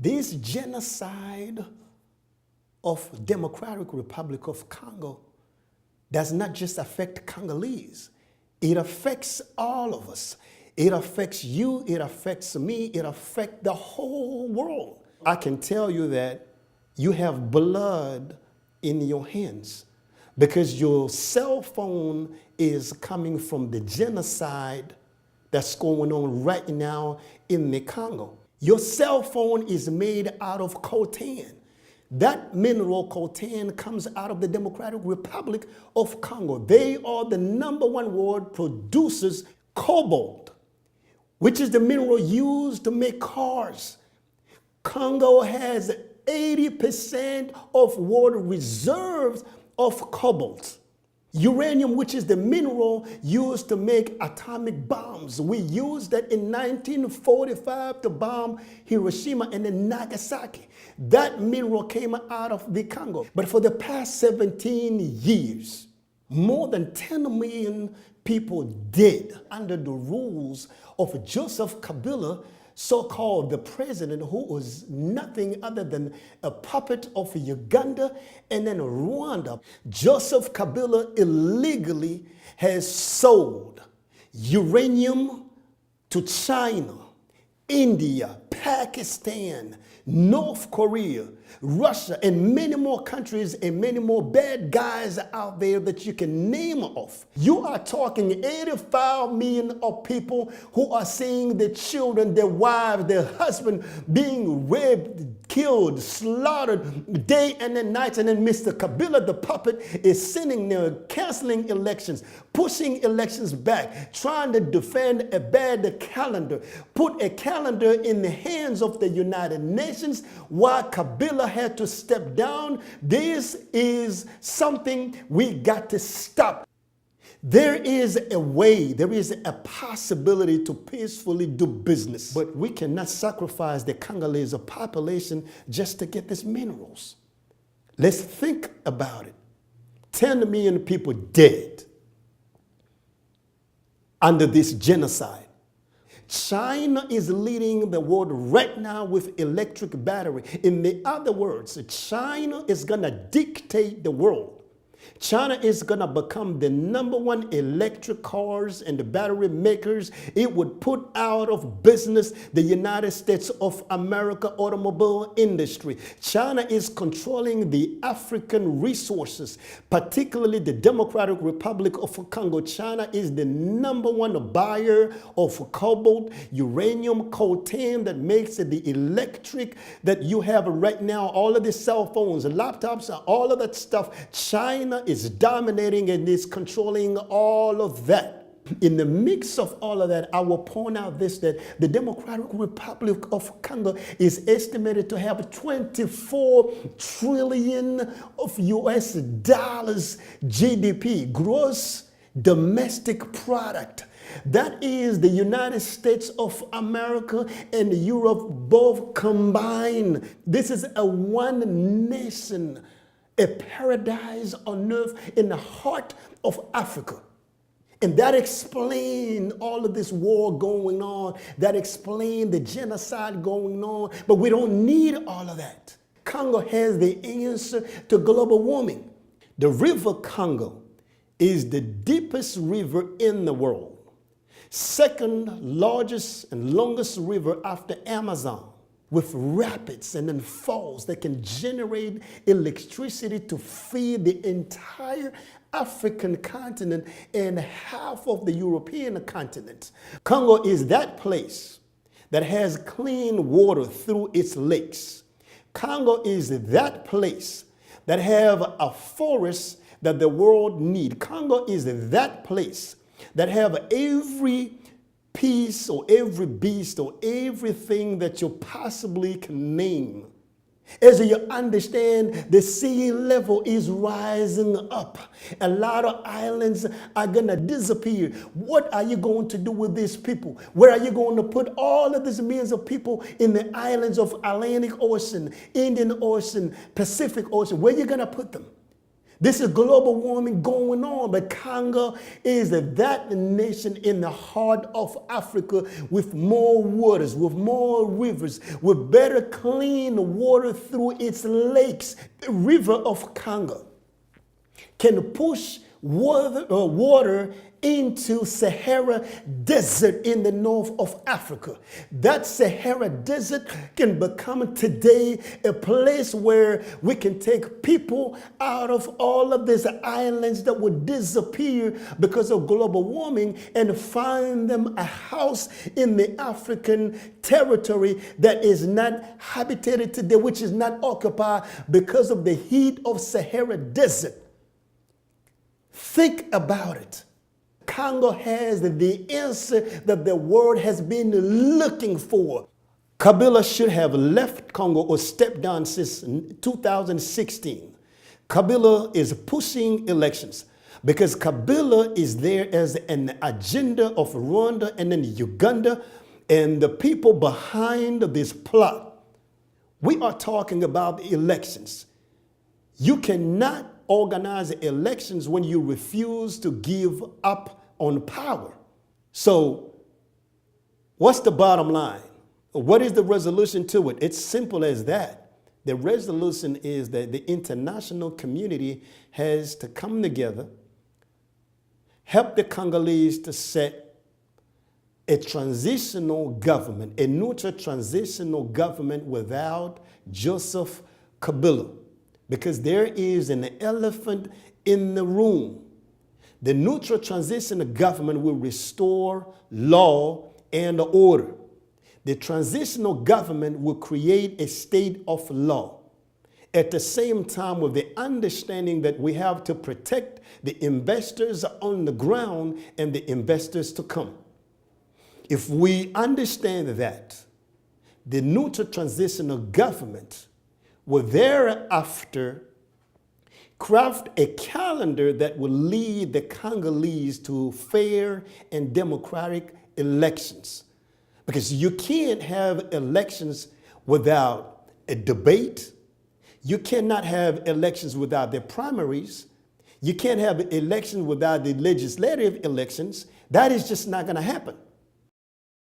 This genocide of Democratic Republic of Congo does not just affect Congolese. It affects all of us. It affects you, it affects me, it affects the whole world. I can tell you that you have blood in your hands because your cell phone is coming from the genocide that's going on right now in the Congo. Your cell phone is made out of coltan. That mineral coltan comes out of the Democratic Republic of Congo. They are the #1 world producers cobalt, which is the mineral used to make cars. Congo has 80% of world reserves of cobalt. Uranium, which is the mineral used to make atomic bombs. We used that in 1945 to bomb Hiroshima and then Nagasaki. That mineral came out of the Congo. But for the past 17 years, more than 10 million people dead under the rules of Joseph Kabila, so-called the president, who was nothing other than a puppet of Uganda and then Rwanda. Joseph Kabila illegally has sold uranium to China, India, Pakistan, North Korea, Russia, and many more countries and many more bad guys out there that you can name off. You are talking 85 million of people who are seeing their children, their wives, their husband being raped, killed, slaughtered day and then night. And then Mr. Kabila, the puppet, is sitting there canceling elections, pushing elections back, trying to defend a bad calendar, put a calendar in the hands of the United Nations while Kabila had to step down. This is something we got to stop. There is a way, there is a possibility to peacefully do business, but we cannot sacrifice the Congolese population just to get these minerals. Let's think about it. 10 million people dead under this genocide. China is leading the world right now with electric battery. In other words, China is going to dictate the world. China is going to become the #1 electric cars and the battery makers. It would put out of business the United States of America automobile industry. China is controlling the African resources, particularly the Democratic Republic of Congo. China is the #1 buyer of cobalt, uranium, coltan that makes the electric that you have right now, all of the cell phones, laptops, all of that stuff. China is dominating and is controlling all of that. In the mix of all of that, I will point out this, that the Democratic Republic of Congo is estimated to have 24 trillion of US dollars GDP, gross domestic product. That is the United States of America and Europe both combined. This is a one nation, a paradise on earth in the heart of Africa. And that explains all of this war going on. That explains the genocide going on. But we don't need all of that. Congo has the answer to global warming. The river Congo is the deepest river in the world. Second largest and longest river after Amazon, with rapids and then falls that can generate electricity to feed the entire African continent and half of the European continent. Congo is that place that has clean water through its lakes. Congo is that place that have a forest that the world needs. Congo is that place that have every piece or every beast or everything that you possibly can name. As you understand, the sea level is rising up. A lot of islands are going to disappear. What are you going to do with these people? Where are you going to put all of these millions of people in the islands of Atlantic Ocean, Indian Ocean, Pacific Ocean? Where are you going to put them? This is global warming going on, but Congo is that nation in the heart of Africa with more waters, with more rivers, with better clean water through its lakes. The river of Congo can push water into Sahara Desert in the north of Africa. That Sahara Desert can become today a place where we can take people out of all of these islands that would disappear because of global warming and find them a house in the African territory that is not habitated today, which is not occupied because of the heat of Sahara Desert. Think about it. Congo has the answer that the world has been looking for. Kabila should have left Congo or stepped down since 2016. Kabila is pushing elections because Kabila is there as an agenda of Rwanda and then Uganda and the people behind this plot. We are talking about elections. You cannot organize elections when you refuse to give up on power. So what's the bottom line? What is the resolution to it? It's simple as that. The resolution is that the international community has to come together, help the Congolese to set a transitional government, a neutral transitional government without Joseph Kabila. Because there is an elephant in the room. The neutral transitional government will restore law and order. The transitional government will create a state of law. At the same time, with the understanding that we have to protect the investors on the ground and the investors to come. If we understand that, the neutral transitional government will thereafter craft a calendar that will lead the Congolese to fair and democratic elections. Because you can't have elections without a debate. You cannot have elections without the primaries. You can't have elections without the legislative elections. That is just not going to happen.